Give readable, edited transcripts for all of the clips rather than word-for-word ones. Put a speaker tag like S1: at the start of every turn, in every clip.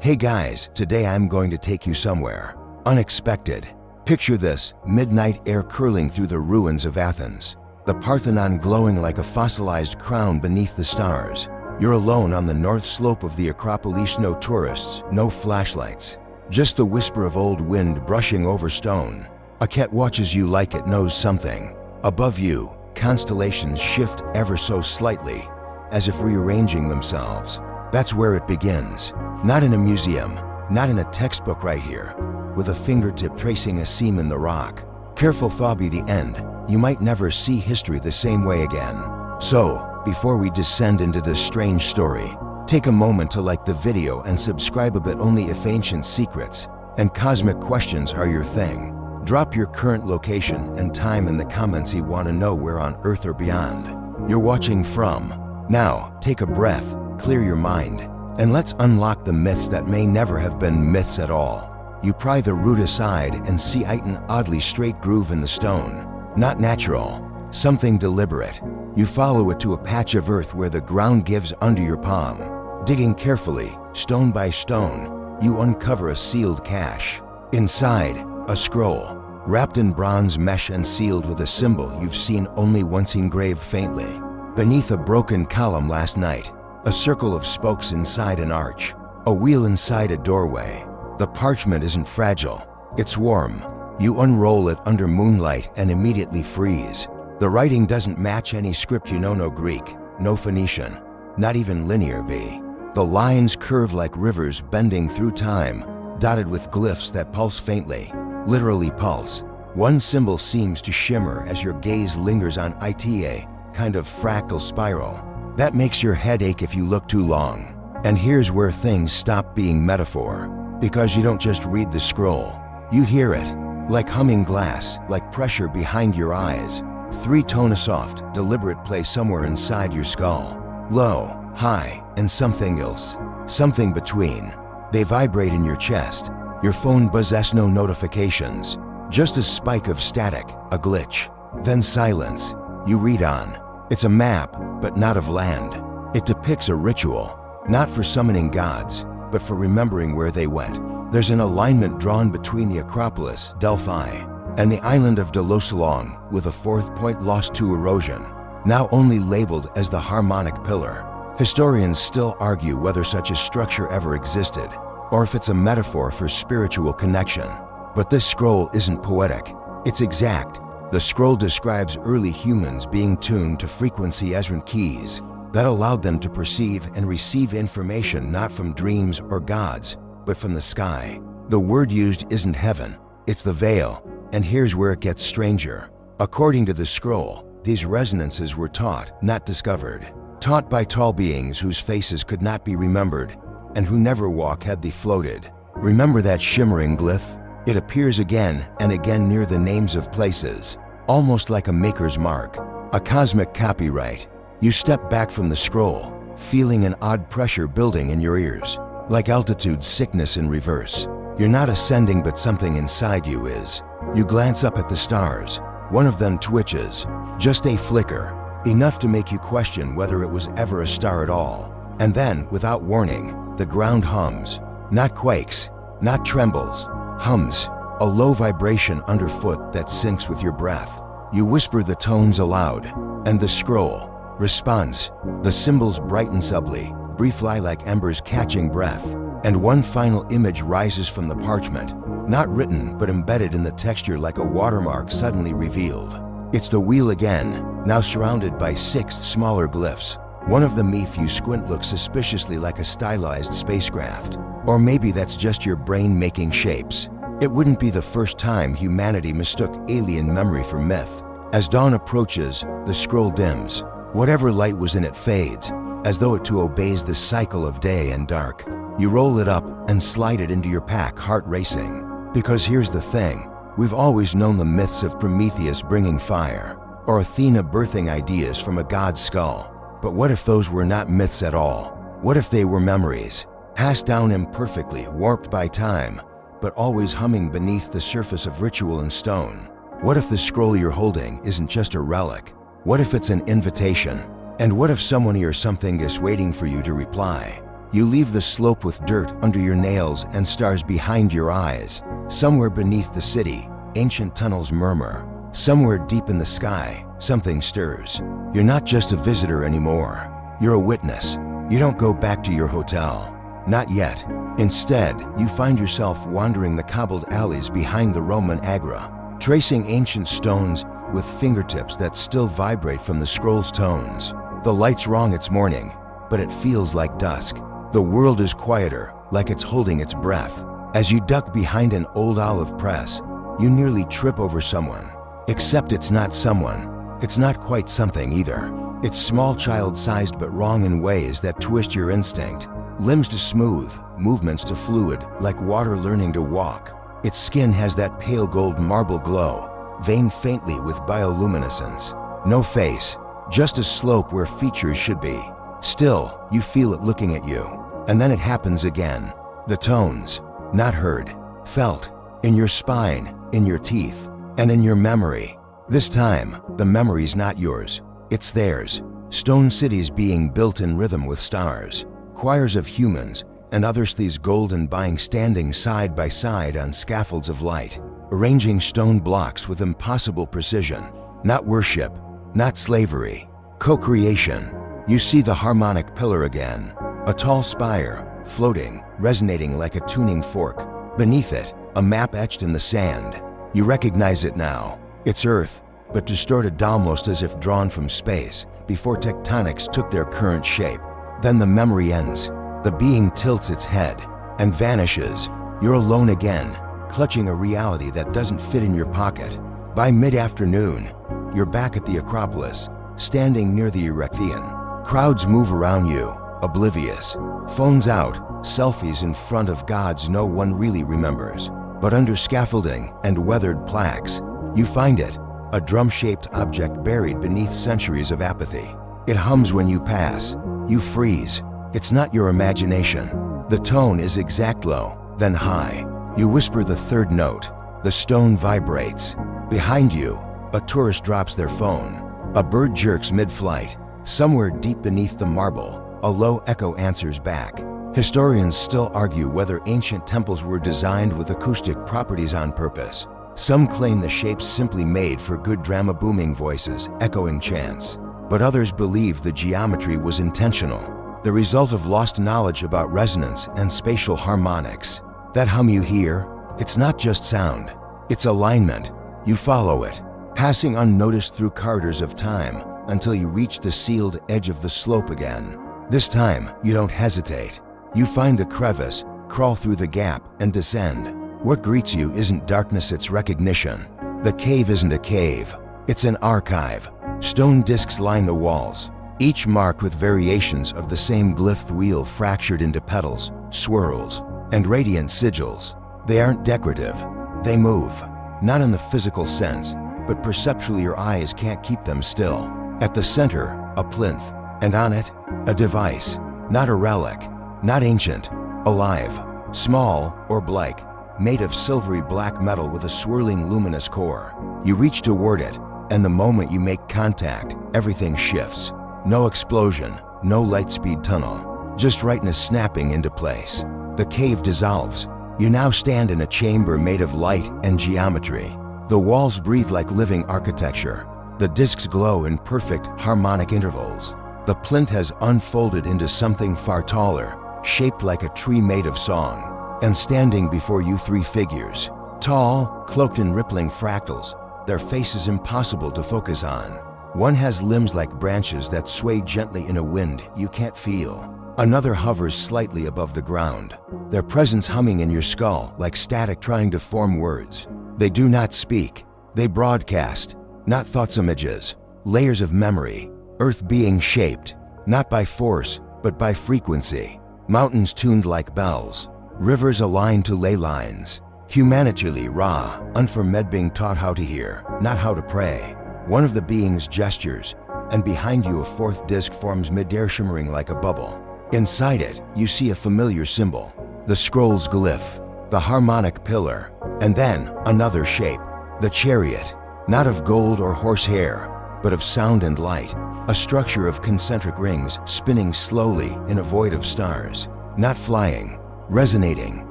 S1: Hey guys, today I'm going to take you somewhere unexpected. Picture this, midnight air curling through the ruins of Athens, the Parthenon glowing like a fossilized crown beneath the stars. You're alone on the north slope of the Acropolis, no tourists, no flashlights, just the whisper of old wind brushing over stone. A cat watches you like it knows something. Above you, constellations shift ever so slightly, as if rearranging themselves. That's where it begins. Not in a museum, not in a textbook, right here, with a fingertip tracing a seam in the rock. Careful, thaw be the end. You might never see history the same way again. So, before we descend into this strange story, take a moment to like the video and subscribe a bit. Only if ancient secrets and cosmic questions are your thing. Drop your current location and time in the comments. You want to know where on Earth or beyond you're watching from. Now, take a breath, clear your mind, and let's unlock the myths that may never have been myths at all. You pry the root aside and see an oddly straight groove in the stone. Not natural, something deliberate. You follow it to a patch of earth where the ground gives under your palm. Digging carefully, stone by stone, you uncover a sealed cache. Inside, a scroll, wrapped in bronze mesh and sealed with a symbol you've seen only once engraved faintly. Beneath a broken column last night, a circle of spokes inside an arch, a wheel inside a doorway. The parchment isn't fragile, it's warm. You unroll it under moonlight and immediately freeze. The writing doesn't match any script you know. No Greek, no Phoenician, not even Linear B. The lines curve like rivers bending through time, dotted with glyphs that pulse faintly, literally pulse. One symbol seems to shimmer as your gaze lingers on it, a kind of fractal spiral that makes your head ache if you look too long. And here's where things stop being metaphor, because you don't just read the scroll, you hear it, like humming glass, like pressure behind your eyes. Three-tone, a soft, deliberate play somewhere inside your skull. Low, high, and something else, something between. They vibrate in your chest. Your phone buzzes, no notifications, just a spike of static, a glitch. Then silence. You read on. It's a map, but not of land. It depicts a ritual, not for summoning gods, but for remembering where they went. There's an alignment drawn between the Acropolis, Delphi, and the island of Delos, along with a fourth point lost to erosion, now only labeled as the Harmonic Pillar. Historians still argue whether such a structure ever existed, or if it's a metaphor for spiritual connection. But this scroll isn't poetic, it's exact. The scroll describes early humans being tuned to frequency Ezran keys that allowed them to perceive and receive information not from dreams or gods, but from the sky. The word used isn't heaven, it's the veil. And here's where it gets stranger. According to the scroll, these resonances were taught, not discovered. Taught by tall beings whose faces could not be remembered, and who never walk had they floated. Remember that shimmering glyph? It appears again and again near the names of places, almost like a maker's mark, a cosmic copyright. You step back from the scroll, feeling an odd pressure building in your ears, like altitude sickness in reverse. You're not ascending, but something inside you is. You glance up at the stars. One of them twitches, just a flicker, enough to make you question whether it was ever a star at all. And then, without warning, the ground hums. Not quakes, not trembles, hums, a low vibration underfoot that syncs with your breath. You whisper the tones aloud, and the scroll responds. The symbols brighten subtly, briefly like embers catching breath, and one final image rises from the parchment, not written but embedded in the texture like a watermark suddenly revealed. It's the wheel again, now surrounded by 6 smaller glyphs. One of them, if you squint, looks suspiciously like a stylized spacecraft. Or maybe that's just your brain making shapes. It wouldn't be the first time humanity mistook alien memory for myth. As dawn approaches, the scroll dims. Whatever light was in it fades, as though it too obeys the cycle of day and dark. You roll it up and slide it into your pack, heart racing. Because here's the thing, we've always known the myths of Prometheus bringing fire, or Athena birthing ideas from a god's skull. But what if those were not myths at all? What if they were memories, passed down imperfectly, warped by time, but always humming beneath the surface of ritual and stone? What if the scroll you're holding isn't just a relic? What if it's an invitation? And what if someone or something is waiting for you to reply? You leave the slope with dirt under your nails and stars behind your eyes. Somewhere beneath the city, ancient tunnels murmur. Somewhere deep in the sky, something stirs. You're not just a visitor anymore. You're a witness. You don't go back to your hotel. Not yet. Instead, you find yourself wandering the cobbled alleys behind the Roman Agora, tracing ancient stones with fingertips that still vibrate from the scroll's tones. The light's wrong, it's morning, but it feels like dusk. The world is quieter, like it's holding its breath. As you duck behind an old olive press, you nearly trip over someone. Except it's not someone. It's not quite something either. It's small, child-sized, but wrong in ways that twist your instinct. Limbs to smooth, movements to fluid, like water learning to walk. Its skin has that pale gold marble glow, veined faintly with bioluminescence. No face, just a slope where features should be. Still, you feel it looking at you. And then it happens again. The tones, not heard, felt, in your spine, in your teeth, and in your memory. This time, the memory's not yours, it's theirs. Stone cities being built in rhythm with stars. Choirs of humans, and others these golden beings standing side by side on scaffolds of light, arranging stone blocks with impossible precision. Not worship, not slavery, co-creation. You see the harmonic pillar again, a tall spire, floating, resonating like a tuning fork. Beneath it, a map etched in the sand. You recognize it now. It's Earth, but distorted almost as if drawn from space, before tectonics took their current shape. Then the memory ends. The being tilts its head and vanishes. You're alone again, clutching a reality that doesn't fit in your pocket. By mid-afternoon, you're back at the Acropolis, standing near the Erechtheion. Crowds move around you, oblivious. Phones out, selfies in front of gods no one really remembers. But under scaffolding and weathered plaques, you find it, a drum-shaped object buried beneath centuries of apathy. It hums when you pass. You freeze. It's not your imagination. The tone is exact low, then high. You whisper the third note. The stone vibrates. Behind you, a tourist drops their phone. A bird jerks mid-flight. Somewhere deep beneath the marble, a low echo answers back. Historians still argue whether ancient temples were designed with acoustic properties on purpose. Some claim the shapes simply made for good drama, booming voices, echoing chants. But others believe the geometry was intentional, the result of lost knowledge about resonance and spatial harmonics. That hum you hear, it's not just sound, it's alignment. You follow it, passing unnoticed through corridors of time until you reach the sealed edge of the slope again. This time, you don't hesitate. You find the crevice, crawl through the gap, and descend. What greets you isn't darkness, it's recognition. The cave isn't a cave, it's an archive. Stone discs line the walls, each marked with variations of the same glyph wheel fractured into petals, swirls, and radiant sigils. They aren't decorative, they move. Not in the physical sense, but perceptually your eyes can't keep them still. At the center, a plinth, and on it, a device. Not a relic, not ancient, alive, small or black, made of silvery black metal with a swirling luminous core. You reach toward it, and the moment you make contact, everything shifts. No explosion, no lightspeed tunnel, just rightness snapping into place. The cave dissolves. You now stand in a chamber made of light and geometry. The walls breathe like living architecture. The discs glow in perfect, harmonic intervals. The plinth has unfolded into something far taller, shaped like a tree made of song. And standing before you, three figures. Tall, cloaked in rippling fractals, their faces impossible to focus on. One has limbs like branches that sway gently in a wind you can't feel. Another hovers slightly above the ground, their presence humming in your skull like static trying to form words. They do not speak, they broadcast, not thoughts, images, layers of memory, earth being shaped, not by force, but by frequency. Mountains tuned like bells, rivers aligned to ley lines. Humanity raw, unformed, being taught how to hear, not how to pray. One of the beings gestures, and behind you a fourth disc forms midair, shimmering like a bubble. Inside it, you see a familiar symbol, the scroll's glyph, the harmonic pillar, and then another shape, the chariot, not of gold or horsehair, but of sound and light, a structure of concentric rings spinning slowly in a void of stars. not flying, resonating.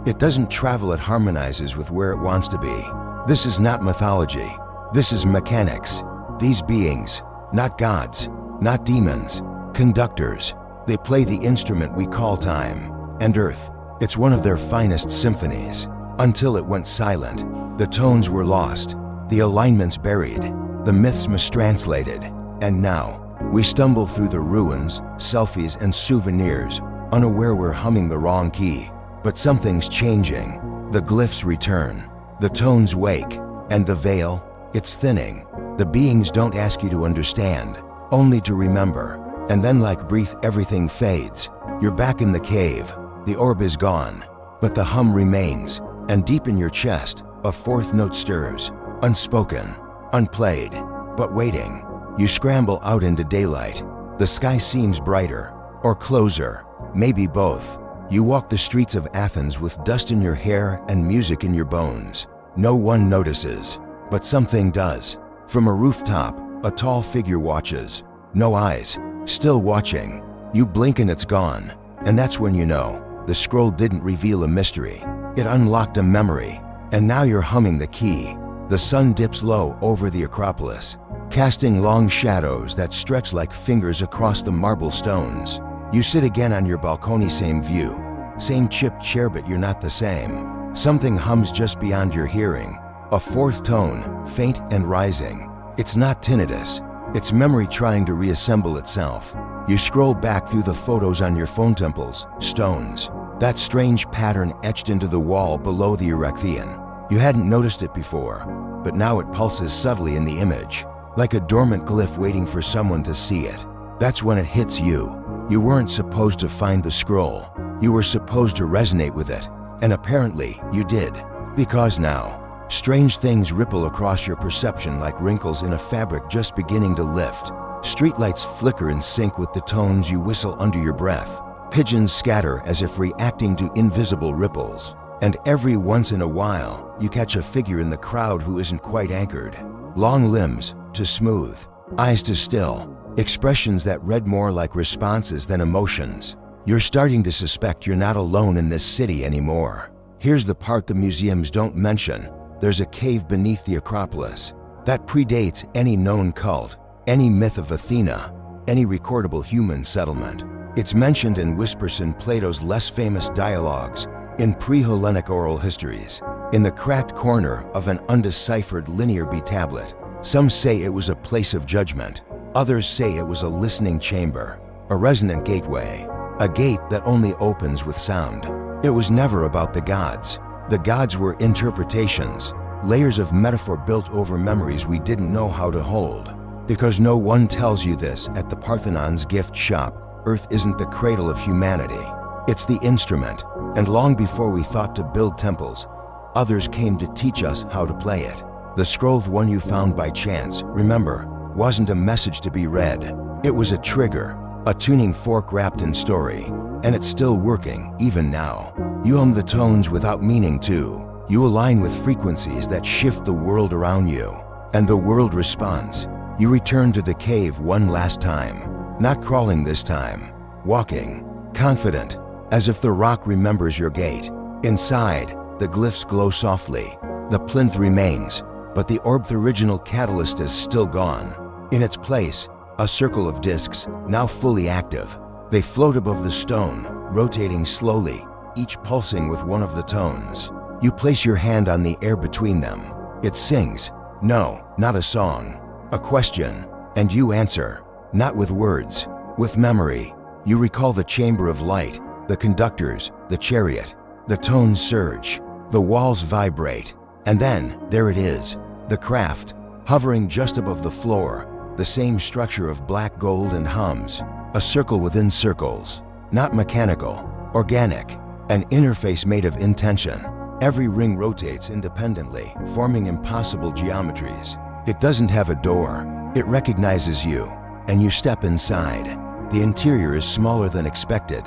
S1: It doesn't travel, it harmonizes with where it wants to be. This is not mythology. This is mechanics. These beings, not gods, not demons, conductors. They play the instrument we call time. And Earth, it's one of their finest symphonies. Until it went silent, the tones were lost, the alignments buried, the myths mistranslated. And now, we stumble through the ruins, selfies and souvenirs, unaware we're humming the wrong key. But something's changing. The glyphs return, the tones wake, and the veil, it's thinning. The beings don't ask you to understand, only to remember. And then, like breath, everything fades. You're back in the cave. The orb is gone, but the hum remains. And deep in your chest, a fourth note stirs, unspoken, unplayed, but waiting. You scramble out into daylight. The sky seems brighter, or closer, maybe both. You walk the streets of Athens with dust in your hair and music in your bones. No one notices, but something does. From a rooftop, a tall figure watches. No eyes, still watching. You blink and it's gone. And that's when you know, the scroll didn't reveal a mystery. It unlocked a memory. And now you're humming the key. The sun dips low over the Acropolis, casting long shadows that stretch like fingers across the marble stones. You sit again on your balcony, same view, same chipped chair, but you're not the same. Something hums just beyond your hearing, a fourth tone, faint and rising. It's not tinnitus, it's memory trying to reassemble itself. You scroll back through the photos on your phone, temples, stones, that strange pattern etched into the wall below the Erechtheion. You hadn't noticed it before, but now it pulses subtly in the image, like a dormant glyph waiting for someone to see it. That's when it hits you. You weren't supposed to find the scroll. You were supposed to resonate with it. And apparently, you did. Because now, strange things ripple across your perception like wrinkles in a fabric just beginning to lift. Streetlights flicker in sync with the tones you whistle under your breath. Pigeons scatter as if reacting to invisible ripples. And every once in a while, you catch a figure in the crowd who isn't quite anchored. Long limbs to smooth, eyes to still, expressions that read more like responses than emotions. You're starting to suspect you're not alone in this city anymore. Here's the part the museums don't mention. There's a cave beneath the Acropolis that predates any known cult, any myth of Athena, any recordable human settlement. It's mentioned in whispers in Plato's less famous dialogues, in pre-Hellenic oral histories, in the cracked corner of an undeciphered linear B tablet. Some say it was a place of judgment. Others say it was a listening chamber, a resonant gateway, a gate that only opens with sound. It was never about the gods. The gods were interpretations, layers of metaphor built over memories we didn't know how to hold. Because no one tells you this at the Parthenon's gift shop, Earth isn't the cradle of humanity. It's the instrument. And long before we thought to build temples, others came to teach us how to play it. The scroll, one you found by chance, remember, wasn't a message to be read. It was a trigger, a tuning fork wrapped in story. And it's still working, even now. You hum the tones without meaning to. You align with frequencies that shift the world around you. And the world responds. You return to the cave one last time. Not crawling this time. Walking. Confident. As if the rock remembers your gait. Inside, the glyphs glow softly. The plinth remains, but the orb's original catalyst is still gone. In its place, a circle of discs, now fully active. They float above the stone, rotating slowly, each pulsing with one of the tones. You place your hand on the air between them. It sings. No, not a song. A question. And you answer. Not with words, with memory. You recall the chamber of light, the conductors, the chariot. The tones surge. The walls vibrate. And then, there it is. The craft, hovering just above the floor. The same structure of black gold and hums. A circle within circles. Not mechanical. Organic. An interface made of intention. Every ring rotates independently, forming impossible geometries. It doesn't have a door. It recognizes you, and you step inside. The interior is smaller than expected,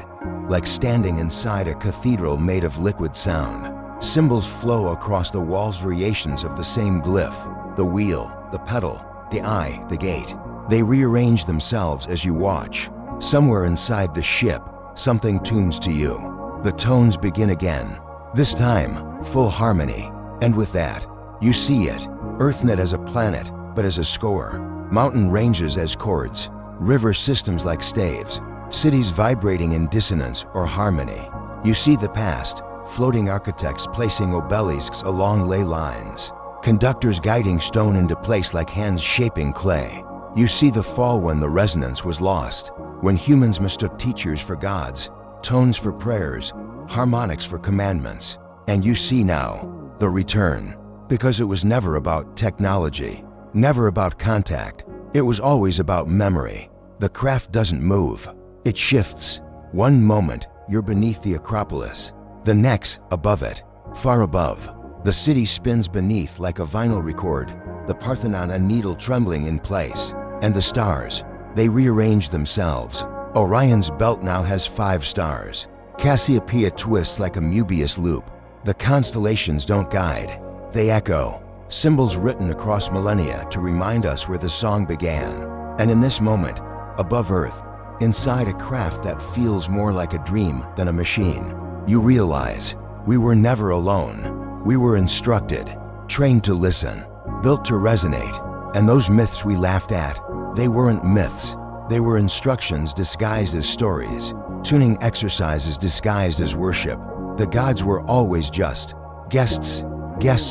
S1: like standing inside a cathedral made of liquid sound. Symbols flow across the walls, variations of the same glyph. The wheel, the pedal, the eye, the gate. They rearrange themselves as you watch. Somewhere inside the ship, something tunes to you. The tones begin again, this time full harmony. And with that, you see it, Earth not as a planet, but as a score. Mountain ranges as chords, river systems like staves, cities vibrating in dissonance or harmony. You see the past, floating architects placing obelisks along ley lines, conductors guiding stone into place like hands shaping clay. You see the fall when the resonance was lost, when humans mistook teachers for gods, tones for prayers, harmonics for commandments. And you see now the return, because it was never about technology, never about contact. It was always about memory. The craft doesn't move, it shifts. One moment, you're beneath the Acropolis. The next, above it, far above. The city spins beneath like a vinyl record, the Parthenon a needle trembling in place. And the stars, they rearrange themselves. Orion's belt now has 5 stars. Cassiopeia twists like a Möbius loop. The constellations don't guide, they echo. Symbols written across millennia to remind us where the song began. And in this moment, above Earth, inside a craft that feels more like a dream than a machine, you realize we were never alone. We were instructed, trained to listen, built to resonate. And those myths we laughed at, they weren't myths. They were instructions disguised as stories, tuning exercises disguised as worship. The gods were always just guests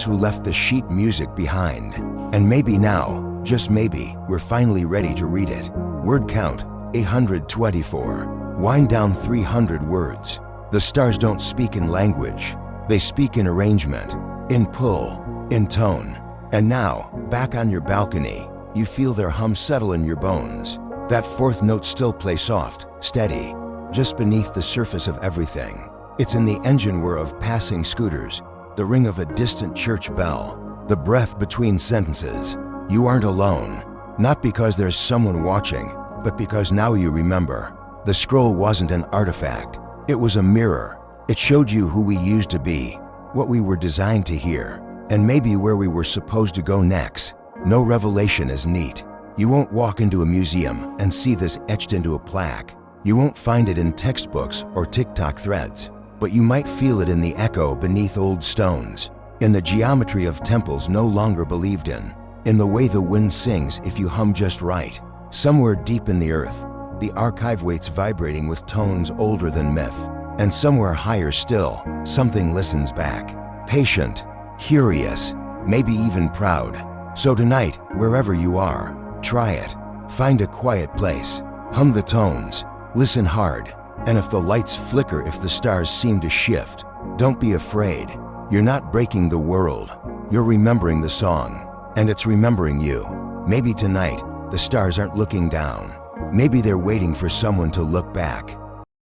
S1: who left the sheet music behind. And maybe now, just maybe, we're finally ready to read it. Word count, 824. Wind down 300 words. The stars don't speak in language. They speak in arrangement, in pull, in tone. And now, back on your balcony, you feel their hum settle in your bones. That 4th note still plays soft, steady, just beneath the surface of everything. It's in the engine whir of passing scooters, the ring of a distant church bell, the breath between sentences. You aren't alone, not because there's someone watching, but because now you remember. The scroll wasn't an artifact, it was a mirror. It showed you who we used to be, what we were designed to hear, and maybe where we were supposed to go next. No revelation is neat. You won't walk into a museum and see this etched into a plaque. You won't find it in textbooks or TikTok threads, but you might feel it in the echo beneath old stones, in the geometry of temples no longer believed in the way the wind sings if you hum just right. Somewhere deep in the earth, the archive waits vibrating with tones older than myth. And somewhere higher still, something listens back, patient, curious, maybe even proud. So tonight, wherever you are, try it. Find a quiet place, hum the tones, listen hard. And if the lights flicker, if the stars seem to shift, don't be afraid. You're not breaking the world. You're remembering the song, and it's remembering you. Maybe tonight, the stars aren't looking down. Maybe they're waiting for someone to look back.